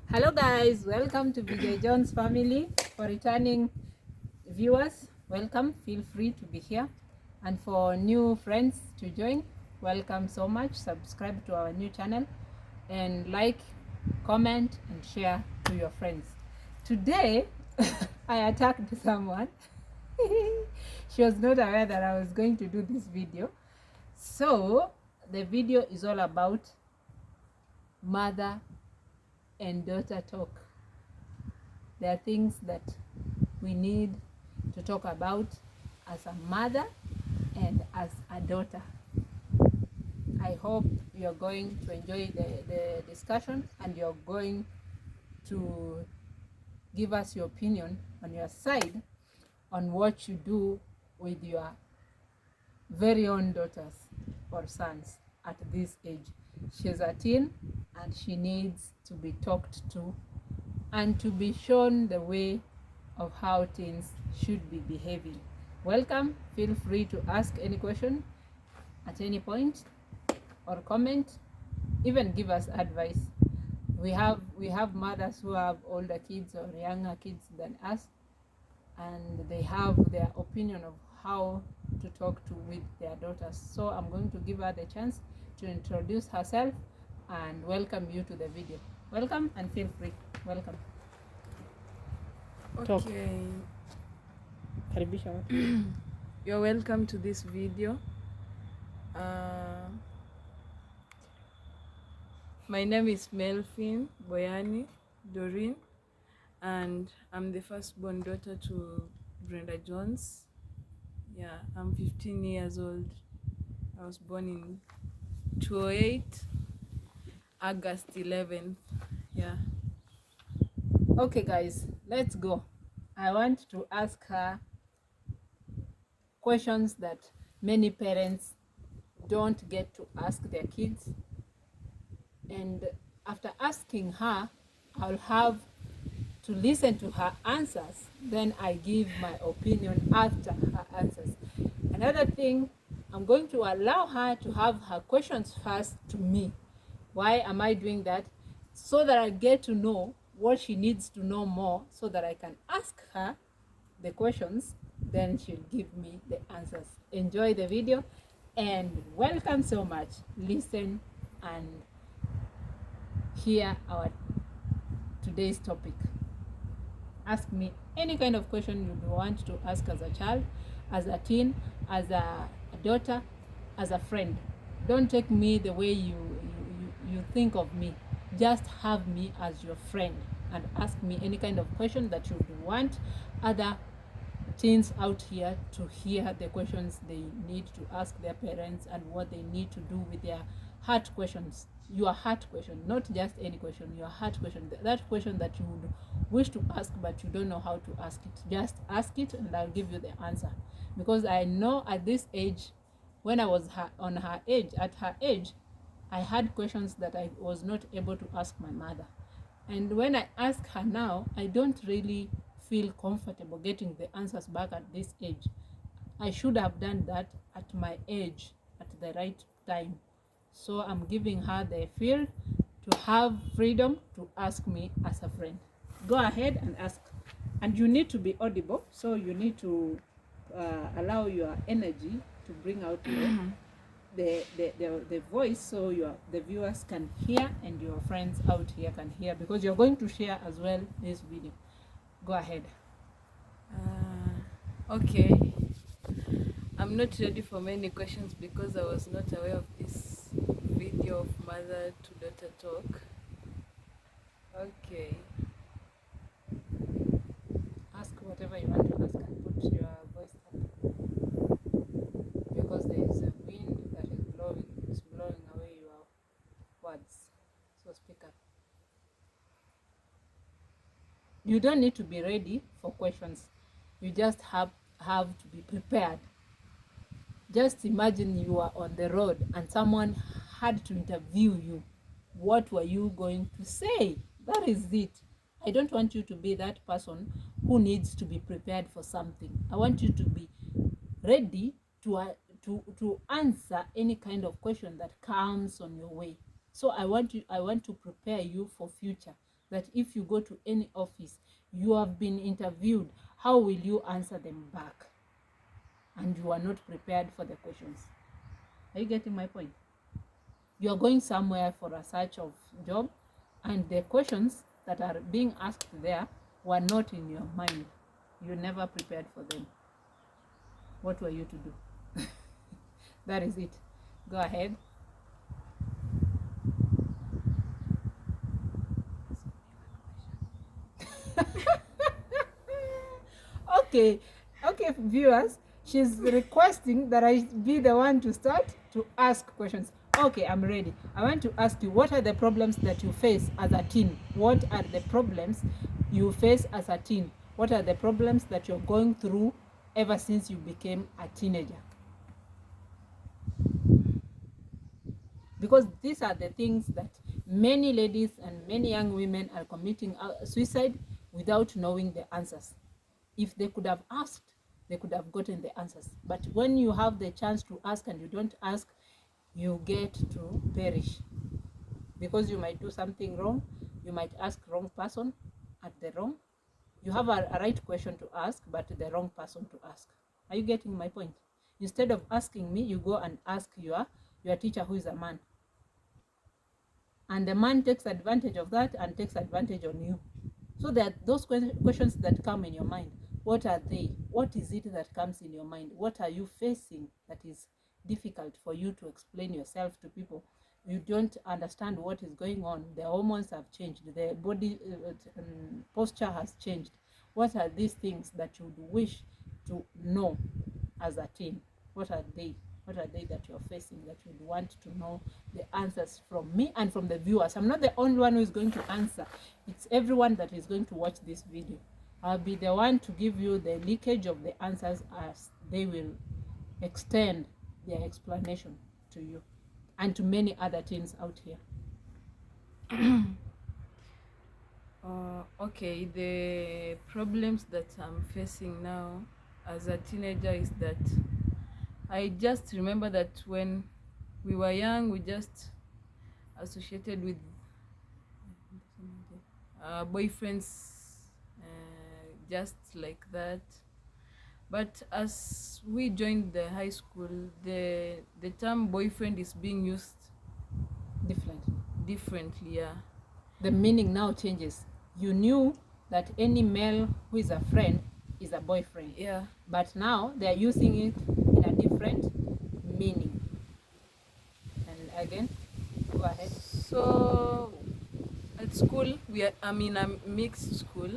Hello guys, welcome to BJ Jones family. For returning viewers, welcome, feel free to be here. And for new friends to join, welcome so much. Subscribe to our new channel and like, comment and share to your friends. Today I attacked someone. She was not aware that I was going to do this video. So the video is all about mother and daughter talk. There are things that we need to talk about as a mother and as a daughter. I hope you're going to enjoy the discussion and you're going to give us your opinion on your side on what you do with your very own daughters or sons at this age. She's a teen and she needs to be talked to and to be shown the way of how teens should be behaving. Welcome. Feel free to ask any question at any point or comment, even give us advice. We have mothers who have older kids or younger kids than us, and they have their opinion of how to talk to with their daughters. So I'm going to give her the chance to introduce herself and welcome you to the video. Welcome and feel free. Welcome. Talk. Okay, Karibisha watu. you're welcome to this video. My name is Melvin Boyani Doreen, and I'm the firstborn daughter to Brenda Jones. Yeah, I'm 15 years old. I was born in 2008, August 11th. Yeah. Okay guys, let's go. I want to ask her questions that many parents don't get to ask their kids, and after asking her, I'll have to listen to her answers, then I give my opinion after her answers. Another thing, I'm going to allow her to have her questions first to me. Why am I doing that? So that I get to know what she needs to know more, so that I can ask her the questions, then she'll give me the answers. Enjoy the video and welcome so much. Listen and hear our today's topic. Ask me any kind of question you want to ask as a child, as a teen, as a daughter, as a friend. Don't take me the way you think of me. Just have me as your friend and ask me any kind of question that you want other teens out here to hear the questions they need to ask their parents and what they need to do with their heart questions. Your heart question, not just any question, your heart question, that question that you would wish to ask but you don't know how to ask it. Just ask it and I'll give you the answer, because I know at this age, when I was at her age, I had questions that I was not able to ask my mother. And when I ask her now, I don't really feel comfortable getting the answers back at this age. I should have done that at my age, at the right time. So I'm giving her the field to have freedom to ask me as a friend. Go ahead and ask. And you need to be audible, so you need to allow your energy to bring out the voice, so the viewers can hear and your friends out here can hear, because you're going to share as well this video. Go ahead. Okay. I'm not ready for many questions because I was not aware of this video of mother to daughter talk. Okay. Ask whatever you want to ask and put your voice up, because there is a wind that is blowing. It's blowing away your words. So speak up. You don't need to be ready for questions. You just have to be prepared. Just imagine you are on the road and someone had to interview you. What were you going to say? That is it. I don't want you to be that person who needs to be prepared for something. I want you to be ready to answer any kind of question that comes on your way. So I want to prepare you for future. that if you go to any office, you have been interviewed, how will you answer them back? And you are not prepared for the questions. Are you getting my point? You are going somewhere for a search of job, and the questions that are being asked there were not in your mind. You never prepared for them. What were you to do? That is it. Go ahead. Okay, viewers, she's requesting that I be the one to start to ask questions. Okay, I'm ready. I want to ask you, what are the problems that you face as a teen? What are the problems you face as a teen? What are the problems that you're going through ever since you became a teenager? Because these are the things that many ladies and many young women are committing suicide without knowing the answers. If they could have asked, they could have gotten the answers. But when you have the chance to ask and you don't ask, you get to perish. Because you might do something wrong, you might ask wrong person at the wrong. You have a right question to ask, but the wrong person to ask. Are you getting my point? Instead of asking me, you go and ask your teacher, who is a man. And the man takes advantage of that and takes advantage on you. So that those questions that come in your mind, what are they? What is it that comes in your mind? What are you facing that is difficult for you to explain yourself to people? You don't understand what is going on. The hormones have changed. The body posture has changed. What are these things that you would wish to know as a teen? What are they? What are they that you're facing that you'd want to know the answers from me and from the viewers? I'm not the only one who is going to answer. It's everyone that is going to watch this video. I'll be the one to give you the leakage of the answers as they will extend their explanation to you and to many other teens out here. Okay, the problems that I'm facing now as a teenager is that I just remember that when we were young, we just associated with boyfriends just like that. But as we joined the high school, the term boyfriend is being used differently. Yeah, the meaning now changes. You knew that any male who is a friend is a boyfriend. Yeah. But now they are using it in a different meaning. And again, go ahead. So at school, I'm in a mixed school.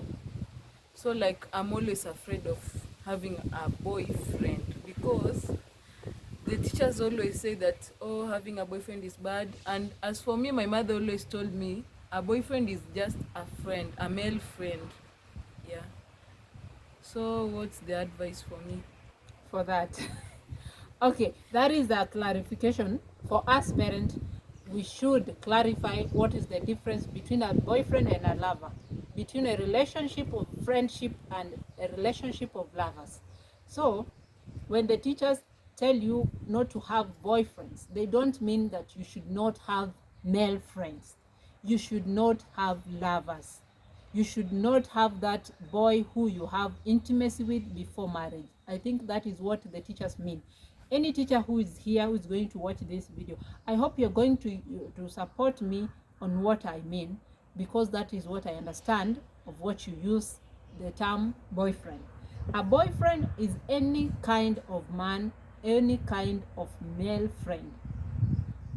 So like I'm always afraid of having a boyfriend because the teachers always say that, oh, having a boyfriend is bad. And as for me, my mother always told me a boyfriend is just a friend, a male friend. Yeah. So what's the advice for me for that? Okay, that is a clarification for us parents. We should clarify what is the difference between a boyfriend and a lover, between a relationship of friendship and a relationship of lovers. So when the teachers tell you not to have boyfriends, they don't mean that you should not have male friends. You should not have lovers. You should not have that boy who you have intimacy with before marriage. I think that is what the teachers mean. Any teacher who is here, who is going to watch this video, I hope you're going to support me on what I mean, because that is what I understand of what you use the term boyfriend. A boyfriend is any kind of man, any kind of male friend.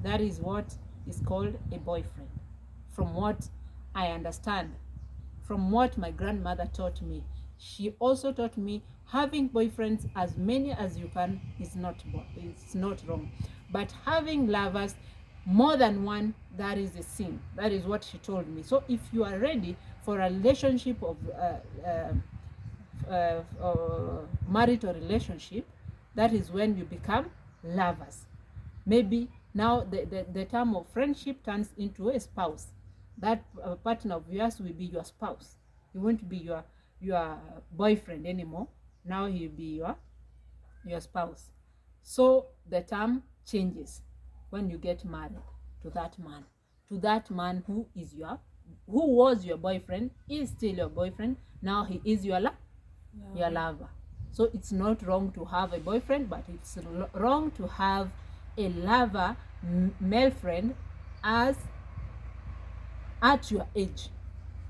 That is what is called a boyfriend, from what I understand, from what my grandmother taught me. She also taught me having boyfriends as many as you can is not wrong, but having lovers more than one, that is a sin. That is what she told me. So if you are ready for a relationship of marital relationship, that is when you become lovers. Maybe now the term of friendship turns into a spouse. That partner of yours will be your spouse. He won't be your boyfriend anymore. Now he'll be your spouse. So the term changes when you get married to that man who is your who was your boyfriend is still your boyfriend. Now he is your lover. So it's not wrong to have a boyfriend, but it's wrong to have a lover, male friend, as at your age.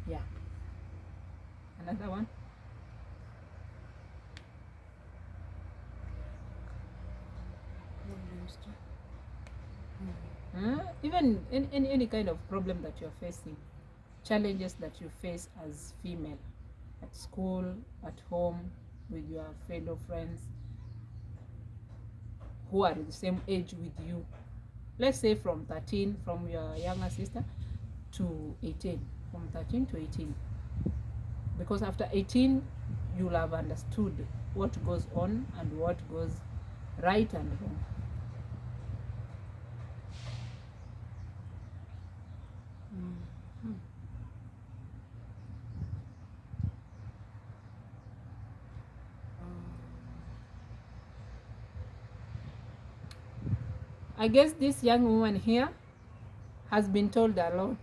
Yeah. Another one. Even in any kind of problem that you're facing, challenges that you face as female, at school, at home, with your fellow friends who are the same age with you. Let's say from 13, from your younger sister, to 18, from 13 to 18. Because after 18, you'll have understood what goes on and what goes right and wrong. I guess this young woman here has been told a lot.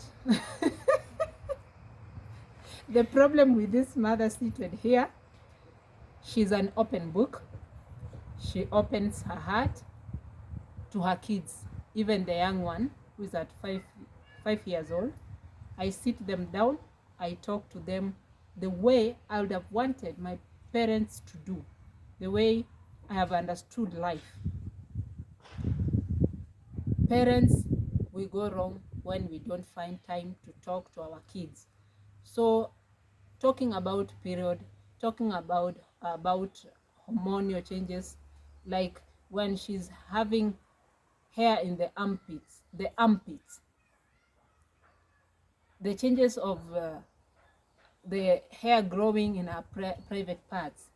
The problem with this mother seated here, she's an open book. She opens her heart to her kids, even the young one who is at 5 years old. I sit them down, I talk to them the way I would have wanted my parents to do, the way I have understood life. Parents, we go wrong when we don't find time to talk to our kids. So talking about period, talking about hormonal changes, like when she's having hair in the armpits, the changes of the hair growing in her private parts.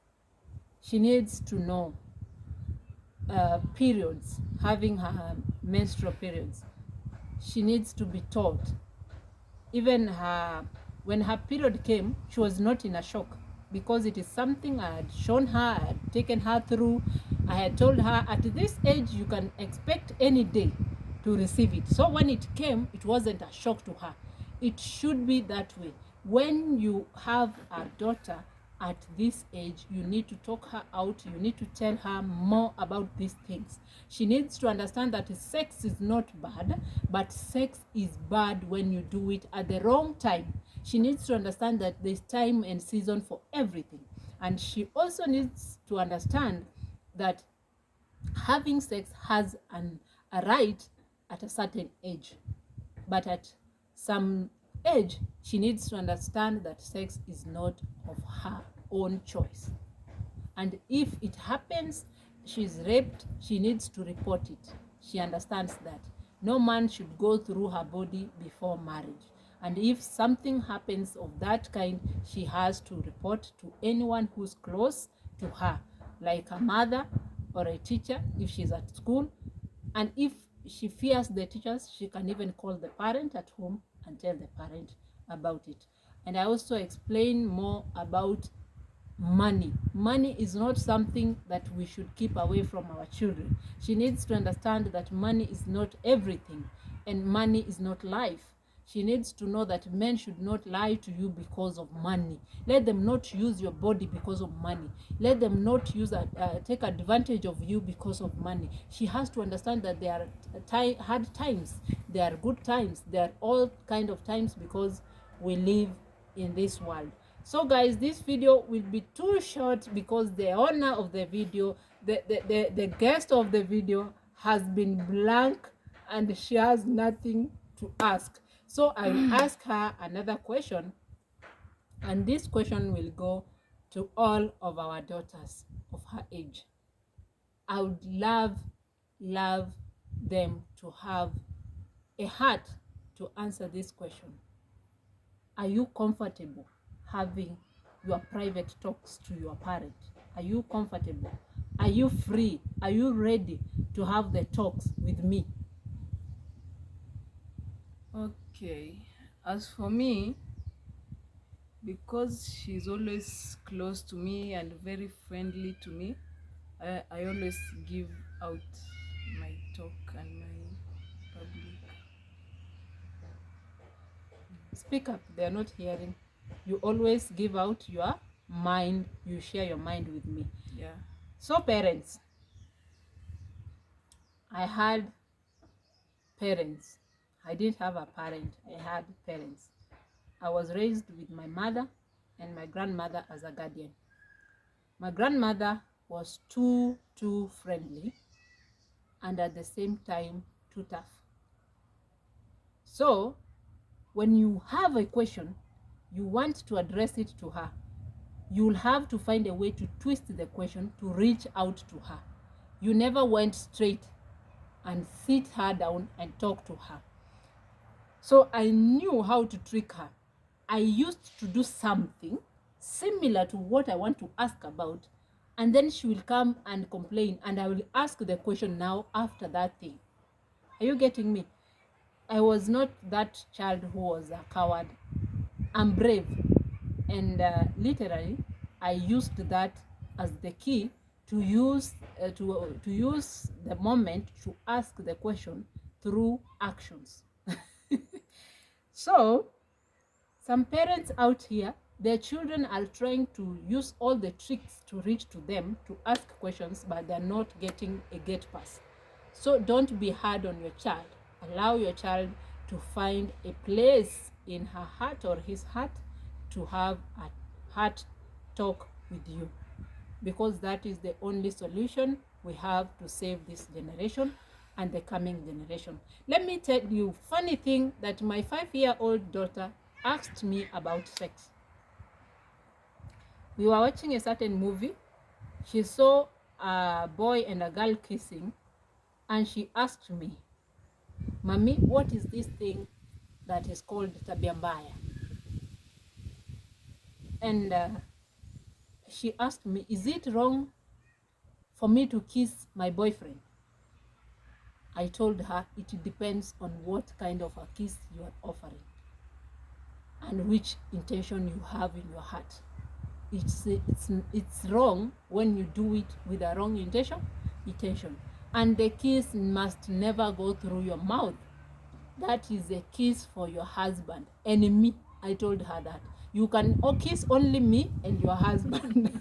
She needs to know periods, having her menstrual periods. She needs to be taught. Even when her period came, she was not in a shock, because it is something I had shown her, I had taken her through. I had told her at this age you can expect any day to receive it. So when it came, it wasn't a shock to her. It should be that way. When you have a daughter at this age, you need to talk her out. You need to tell her more about these things. She needs to understand that sex is not bad, but sex is bad when you do it at the wrong time. She needs to understand that there's time and season for everything. And she also needs to understand that having sex has a right at a certain age. But at some age, she needs to understand that sex is not of her own choice. And if it happens, she's raped, she needs to report it. She understands that no man should go through her body before marriage. And if something happens of that kind, she has to report to anyone who's close to her, like a mother or a teacher if she's at school. And if she fears the teachers, she can even call the parent at home and tell the parent about it. And I also explain more about money. Money is not something that we should keep away from our children. She needs to understand that money is not everything, and money is not life. She needs to know that men should not lie to you because of money. Let them not use your body because of money. Let them not take advantage of you because of money. She has to understand that there are hard times, there are good times, there are all kind of times, because we live in this world. So guys, this video will be too short because the owner of the video, the guest of the video, has been blank and she has nothing to ask. So I'll ask her another question, and this question will go to all of our daughters of her age. I would love them to have a heart to answer this question. Are you comfortable having your private talks to your parent? Are you comfortable? Are you free? Are you ready to have the talks with me? Okay, as for me, because she's always close to me and very friendly to me, I always give out my talk and my public. Speak up. They are not hearing. You always give out your mind. You share your mind with me. Yeah. So parents, I had parents. I didn't have a parent. I had parents. I was raised with my mother and my grandmother as a guardian. My grandmother was too friendly and at the same time too tough. So when you have a question, you want to address it to her, you'll have to find a way to twist the question to reach out to her. You never went straight and sit her down and talk to her. So I knew how to trick her. I used to do something similar to what I want to ask about, and then she will come and complain, and I will ask the question now after that thing. Are you getting me? I was not that child who was a coward. I'm brave, and literally I used that as the key to use the moment to ask the question through actions. So some parents out here, their children are trying to use all the tricks to reach to them to ask questions, but they're not getting a get pass. So don't be hard on your child. Allow your child to find a place in her heart or his heart to have a heart talk with you, because that is the only solution we have to save this generation and the coming generation. Let me tell you funny thing that my 5-year-old daughter asked me about sex. We were watching a certain movie. She saw a boy and a girl kissing, and she asked me, "Mommy, what is this thing that is called tabia mbaya?" And she asked me, "Is it wrong for me to kiss my boyfriend?" I told her it depends on what kind of a kiss you are offering and which intention you have in your heart. It's wrong when you do it with a wrong intention, and the kiss must never go through your mouth. That is a kiss for your husband and me. I told her that you can kiss only me and your husband.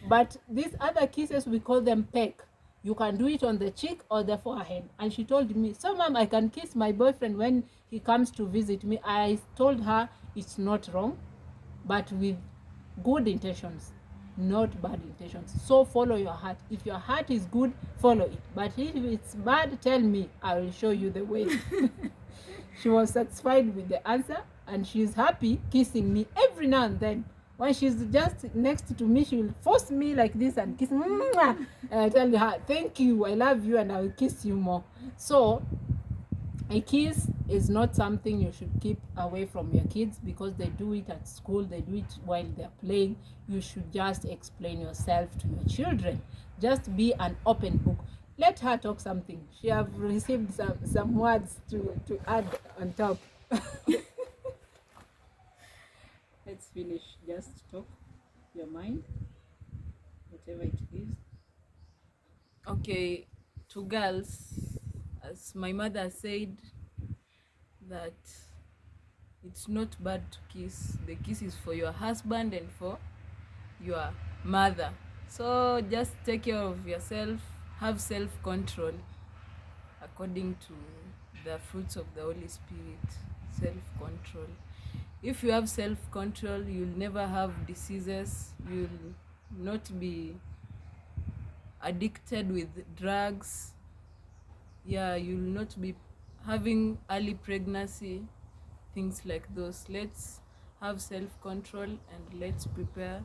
But these other kisses, we call them peck. You can do it on the cheek or the forehead. And she told me, "So mom, I can kiss my boyfriend when he comes to visit me." I told her it's not wrong, but with good intentions, not bad intentions. So follow your heart. If your heart is good, follow it. But if it's bad, tell me. I will show you the way. She was satisfied with the answer, and she's happy kissing me every now and then. When she's just next to me, she will force me like this and kiss me. And I tell her, "Thank you, I love you, and I will kiss you more." So a kiss is not something you should keep away from your kids, because they do it at school, they do it while they're playing. You should just explain yourself to your children. Just be an open book. Let her talk something. She have received some words to add on top. Let's finish. Just talk your mind, whatever it is. Okay, to girls, as my mother said, that it's not bad to kiss. The kiss is for your husband and for your mother. So just take care of yourself, have self-control according to the fruits of the Holy Spirit. Self-control. If you have self-control, you'll never have diseases. You'll not be addicted with drugs. Yeah, you'll not be having early pregnancy, things like those. Let's have self-control and let's prepare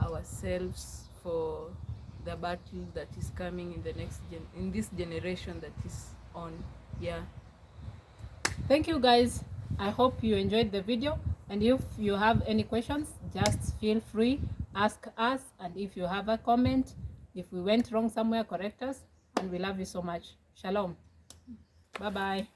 ourselves for the battle that is coming in the next in this generation that is on. Yeah. Thank you guys. I hope you enjoyed the video, and if you have any questions, just feel free, ask us. And if you have a comment, if we went wrong somewhere, correct us. And we love you so much. Shalom. Bye bye.